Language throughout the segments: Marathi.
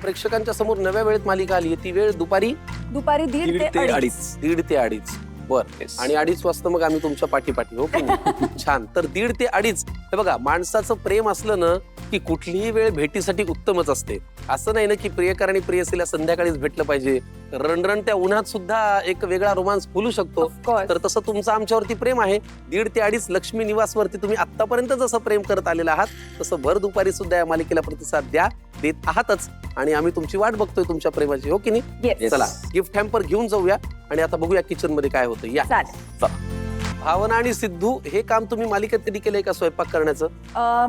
प्रेक्षकांच्या समोर नव्या वेळेत मालिका आली ती वेळ दुपारी दुपारी 1:30 ते 2:30. 1:30 ते 2:30. बर. आणि 2:30 वाजता मग आम्ही तुमच्या पाठी हो की नाही? छान. तर 1:30 ते 2:30 हे बघा, माणसाचं प्रेम असलं ना की कुठलीही वेळ भेटीसाठी उत्तमच असते. असं नाही ना की प्रियकर आणि प्रेयसीला संध्याकाळीच भेटलं पाहिजे. रणरण त्या उन्हात सुद्धा एक वेगळा रोमांस फुलू शकतो. Of course. तर तसं तुमचं आमच्यावरती प्रेम आहे. 1:30 ते 2:30 लक्ष्मी निवास वरती तुम्ही आतापर्यंत जसं प्रेम करत आलेला आहात तसं भर दुपारी सुद्धा या मालिकेला प्रतिसाद देत आहातच. आणि आम्ही तुमची वाट बघतोय तुमच्या प्रेमाची, हो की नाही? Yes. चला गिफ्ट हॅम्पर घेऊन जाऊया आणि आता बघूया किचन मध्ये काय होतं. या चालेल. भावना आणि सिद्धू, हे काम तुम्ही मालिकेत कधी केलंय का स्वयंपाक करण्याचं?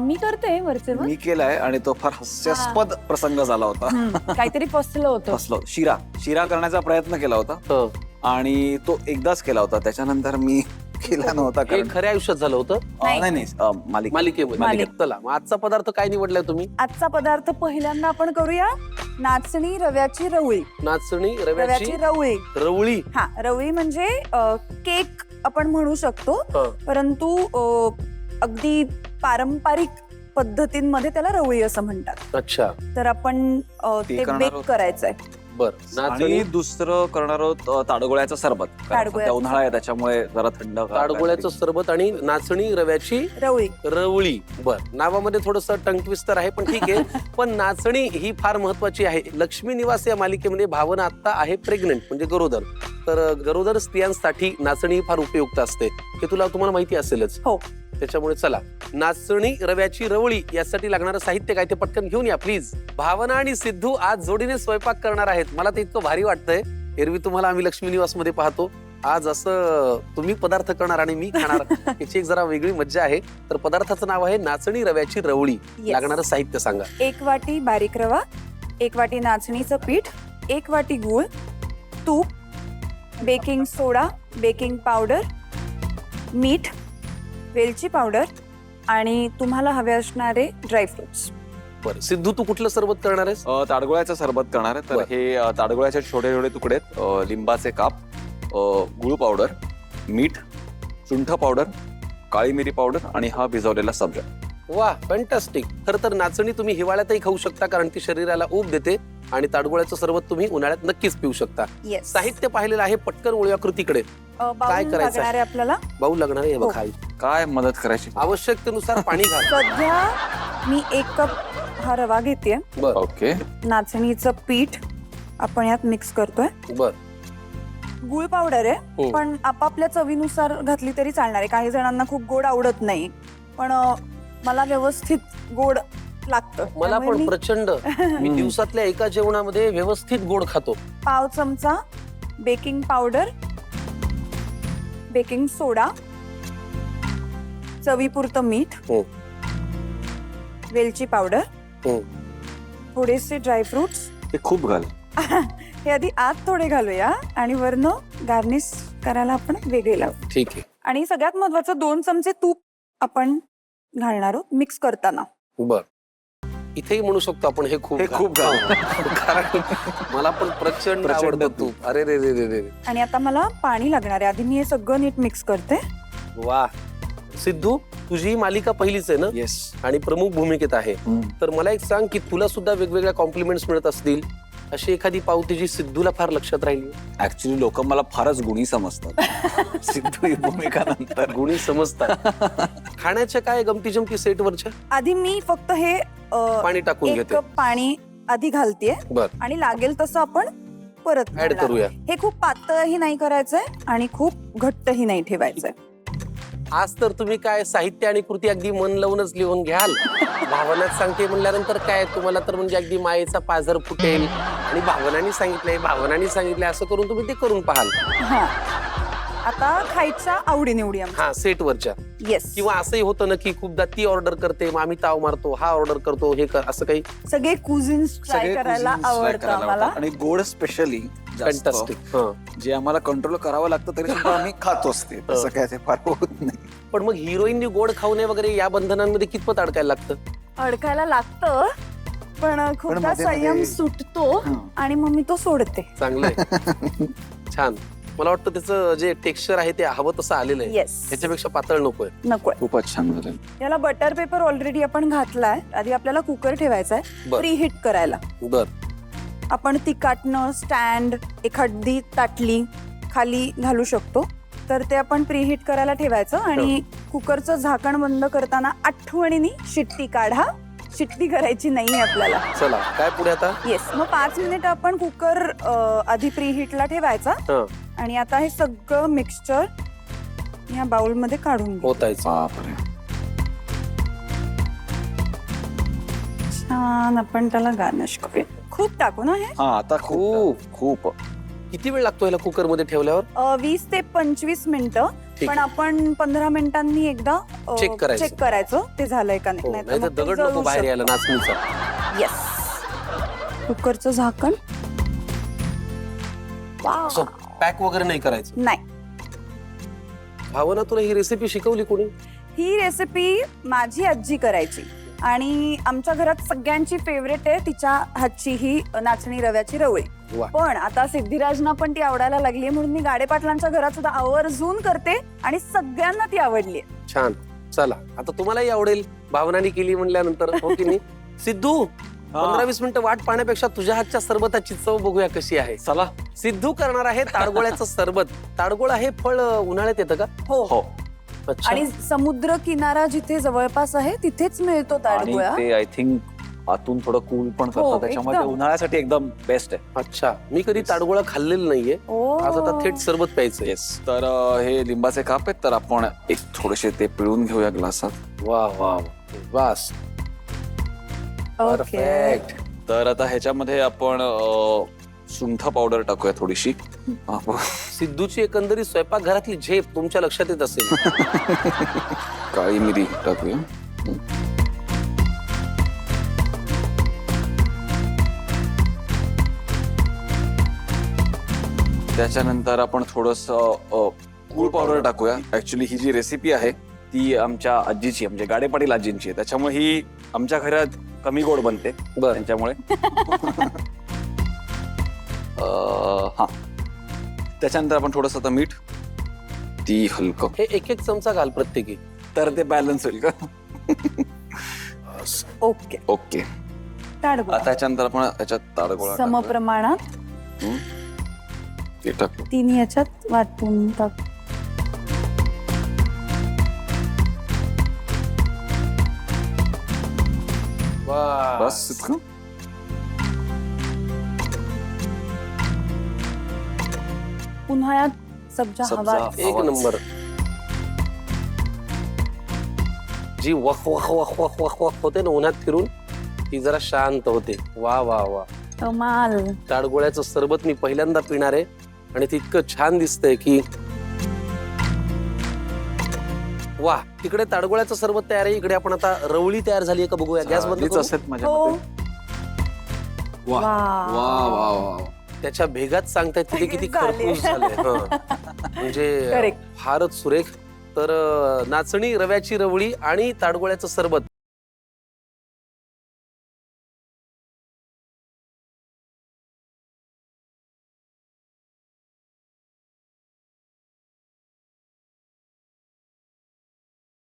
मी करते वरचे वर. मी केलाय आणि तो फार हास्यास्पद प्रसंग झाला होता. काहीतरी फसलं होतं. फसलो. शिरा करण्याचा प्रयत्न केला होता आणि तो एकदाच केला होता. त्याच्यानंतर मी केला नव्हता. हे कारण खऱ्या आयुष्यात झालं होतं? नाही मालिकेमध्ये. चला मग आजचा पदार्थ काय निवडलाय तुम्ही? आजचा पदार्थ पहिल्यांदा आपण करूया नाचणी रव्याची रवळी. नाचणी रव्याची रव्याची रवळी. रवळी. हा, रवळी म्हणजे केक आपण म्हणू शकतो, परंतु अगदी पारंपरिक पद्धतींमध्ये त्याला रवळी असं म्हणतात. अच्छा. तर आपण ते करणार बेक आहोत. करायचंय. बर. नाचणी आणि दुसरं करणार आहोत ताडगोळ्याचं सरबत. कारण सध्या उन्हाळा आहे त्याच्यामुळे जरा थंड ताडगोळ्याचं सरबत आणि नाचणी रव्याची रवळी. रवळी. बर. नावामध्ये थोडस टंग ट्विस्टर आहे पण ठीक आहे. पण नाचणी ही फार महत्वाची आहे. लक्ष्मी निवास या मालिकेमध्ये भावना आता आहे प्रेग्नंट म्हणजे गरोदर. तर गरोदर स्त्रियांसाठी नाचणी फार उपयुक्त असते. हे तुम्हाला माहिती असेलच. हो. त्याच्यामुळे चला नाचणी रव्याची रवळी यासाठी लागणारं साहित्य काय ते पटकन घेऊन या प्लीज. भावना आणि सिद्धू आज जोडीने स्वयंपाक करणार आहेत. मला ते इतकं भारी वाटतंय. एरवी तुम्हाला आम्ही लक्ष्मी निवास मध्ये पाहतो, आज असं तुम्ही पदार्थ करणार आणि मी खाणार याची एक जरा वेगळी मज्जा आहे. तर पदार्थाचं नाव आहे नाचणी रव्याची रवळी. लागणारं साहित्य सांगा. 1 वाटी बारीक रवा, 1 वाटी नाचणीचं पीठ, 1 वाटी गूळ, तूप, बेकिंग सोडा, बेकिंग पावडर, मीठ, वेलची पावडर आणि तुम्हाला हवे असणारे ड्रायफ्रुट्स. बरं. सिद्धू, तू कुठलं सरबत करणार आहेस? ताडगोळ्याचं सरबत करणार आहे. तर बरं. हे ताडगोळ्याचे छोटे छोटे तुकडे आहेत, लिंबाचे काप, गुळ पावडर, मीठ, सुंठ पावडर, काळी मिरी पावडर आणि हा भिजवलेला सब्जा. वा, फॅन्टास्टिक. खरं तर नाचणी तुम्ही हिवाळ्यातही खाऊ शकता कारण ती शरीराला ऊब देते आणि ताडगोळ्याचं सरबत तुम्ही उन्हाळ्यात नक्कीच पिऊ शकता. साहित्य पाहिलेलं आहे. पटकन वळूया कृतीकडे. काय करायचं लागणार आहे आपल्याला? बाऊ लागणार आहे. हे बघा, काय मदत करायची? आवश्यकतेनुसार पाणी घाल. सध्या मी 1 कप हा रवा घेतेय. बर. ओके. नाचणीचं पीठ आपण यात मिक्स करतोय. बर. गुळ पावडर आहे, हो. पण आपापल्या चवीनुसार घातली तरी चालणार आहे. काही जणांना खूप गोड आवडत नाही, पण मला व्यवस्थित गोड लागतं. मला त्यामुळे पण मी प्रचंड. मी दिवसातल्या एका जेवणामध्ये व्यवस्थित गोड खातो. पाव चमचा बेकिंग पावडर, बेकिंग सोडा, चवीपुरतं मीठ, हो. वेलची पावडर, हो. थोडेसे ड्रायफ्रुट्स. हे खूप घाल. हे आधी आत थोडे घालूया आणि वरनं गार्निश करायला आपण वेगळे लावू. ठीक आहे. आणि सगळ्यात महत्वाचं 2 चमचे तूप आपण घालणार आहोत मिक्स करताना. बर. इथेही म्हणू शकतो आपण हे खूप घाल. कारण मला पण प्रचंड आवडतं तूप. अरे रे रे रे रे. आणि आता मला पाणी लागणार आहे. आधी मी हे सगळं नीट मिक्स करते. वा. सिद्धू, तुझी ही मालिका पहिलीच आहे ना? येस. आणि प्रमुख भूमिकेत आहे. तर मला एक सांग की तुला सुद्धा वेगवेगळ्या कॉम्प्लिमेंट्स मिळत असतील. अशी एखादी पावती जी सिद्धूला फार लक्षात राहिली? ऍक्च्युली लोक मला फारच गुणी समजतात. सिद्धू ही भूमिका नंतर गुणी समजतात. खाण्याच्या काय गमती जमती सेटवरच्या? आधी मी फक्त हे पाणी टाकून 1 घेते. कप पाणी आधी घालतेय. बर. आणि लागेल तसं आपण परत ऍड घालणार. करूया. हे खूप पातळही नाही करायचंय आणि खूप घट्टही नाही ठेवायचंय. आज तर तुम्ही काय साहित्य आणि कृती अगदी मन लावूनच लिहून घ्याल. भावनाच सांगते म्हणल्यानंतर काय तुम्हाला तर म्हणजे अगदी मायेचा पाझर फुटेल. आणि भावनांनी सांगितलंय असं करून तुम्ही ते करून पाहाल. हा. आता खायच्या आवडी निवडी. हा, सेटवरच्या. येस. किंवा असंही होतं ना की खूपदा ती ऑर्डर करते, मग आम्ही ताव मारतो, हा ऑर्डर करतो, हे कर, असं काही? सगळे कुझिन्स ट्राय करायला आवडतं आम्हाला. आणि गोड स्पेशली फॅन्टास्टिक. जे आम्हाला कंट्रोल करावं लागतं तरी सुद्धा आम्ही खातोच ते. तसं काय ते फार होत नाही. पण मग हिरोईननी गोड खाऊ नये वगैरे या बंधनांमध्ये कितपत अडकायला लागतं? अडकायला लागतं, पण खूपदा मध्ये- संयम सुटतो आणि मग मी तो सोडते. चांगलंय. छान. मला वाटतं त्याचं जे टेक्स्चर आहे ते हवं तसं आलेलं आहे. येस. त्याच्यापेक्षा पातळ नकोय. नकोय. खूपच छान झालं. याला बटर पेपर ऑलरेडी आपण घातलाय. आधी आपल्याला कुकर ठेवायचा आहे बर. प्री हिट करायला. बर. आपण तिकाटनं स्टँड एखादी ताटली खाली घालू शकतो. तर ते आपण प्रीहीट करायला ठेवायचं आणि कुकरचं झाकण बंद करताना आठवणीने शिट्टी काढा. शिट्टी करायची नाही आपल्याला. चला काय पुढे आता? येस, मग 5 मिनिट आपण कुकर आधी प्रीहीटला ठेवायचा हा, आणि आता हे सगळं मिक्सचर या बाउल मध्ये काढून घेऊ. होत आहे. बापरे. छान आपण त्याला गार्निश करूया. खूप टाकू ना हे. हा आता खूप खूप किती वेळ लागतो याला कुकर मध्ये ठेवल्यावर? 20 ते 25 मिनिटं. ठीक पण आहे. आपण 15 मिनिटांनी एकदा Check करायचं. चेक करायचं ते झालंय का हो, नाही. नाही तर दगड नको बाहेर यायला नाचणीचा. येस, कुकरचं झाकण. असं पॅक वगैरे नाही करायचं. नाही, भावना तुला ही रेसिपी शिकवली कोणी? ही रेसिपी माझी आजी करायची आणि आमच्या घरात सगळ्यांची फेवरेट आहे तिच्या हातची ही नाचणी रव्याची रवळी. वा. पण आता सिद्धिराजना पण ती आवडायला लागली म्हणून मी गाडे पाटलांच्या घरात सुद्धा आवर्जून करते आणि सगळ्यांना ती आवडली. छान. चला आता तुम्हालाही आवडेल, भावनाने केली म्हणल्यानंतर, हो की नाही? सिद्धू, 15-20 मिनिटं वाट पाहण्यापेक्षा तुझ्या हातच्या सरबताची चव बघूया कशी आहे. चला. सिद्धू करणार आहे ताडगोळ्याचं सरबत. ताडगोळा हे फळ उन्हाळ्यात येतं का? हो, हो. अच्छा. आणि समुद्र किनारा जिथे जवळपास आहे तिथेच मिळतो आणि ताडगोळा. ते आय थिंक आतून थोडं कूल पण हो, करतात त्याच्यामुळे ते एकदम. उन्हाळ्यासाठी एकदम बेस्ट आहे. अच्छा, मी कधी ताडगोळा खाल्लेला नाहीये. ओ. आज आता थेट सरबत प्यायचंय. येस. तर हे लिंबाचे काप आहेत, तर आपण एक थोडेसे ते पिळून घेऊया ग्लासात. वा वा वा. बस. ओके. परफेक्ट. तर आता ह्याच्यामध्ये आपण सुंठ पावडर टाकूया थोडीशी. सिद्धूची एकंदरीत स्वयंपाकघरातली झेप तुमच्या लक्षात येत असेल. काळी मिरी टाकूया. त्याच्यानंतर आपण थोडस गूळ पावडर टाकूया. ऍक्च्युली ही जी रेसिपी आहे ती आमच्या आजीची, म्हणजे गाडे पाटील आजींची आहे, त्याच्यामुळे ही आमच्या घरात कमी गोड बनते. बर. त्यांच्यामुळे हा. त्याच्यानंतर आपण थोडस आता मीठ, ती हलकं, हे एक चमचा घाल प्रत्येकी. तर ते बॅलन्स होईल का? ओके. ओके. ताडगोळा आता त्याच्यानंतर आपण त्याच्यात ताडगोळा टाकूया. समप्रमाणात हम्म. ते टाकू. तिन्ही याच्यात वाटून टाक. बस इतकं. उन्हाळ्यात सब्जा सब्जा. हवा. एक नंबर. जी वख वख वख वख वख वख होते ना उन्हात फिरून, ती जरा शांत होते. वा वा वा. कमाल. ताडगोळ्याचं सरबत मी पहिल्यांदा पिणार आहे आणि ते इतकं छान दिसतंय की वा. तिकडे ताडगोळ्याचं सरबत तयार आहे, इकडे आपण आता रवळी तयार झाली आहे का बघूया. गॅस बंद आधीच करू? असेल माझ्या हो. मते. वा वा. वा वा वा. त्याच्या भेगात सांगतायत तिथे किती झाले. खरपूस झाले. म्हणजे Correct. फारच सुरेख. तर नाचणी रव्याची रवळी आणि ताडगोळ्याचं सरबत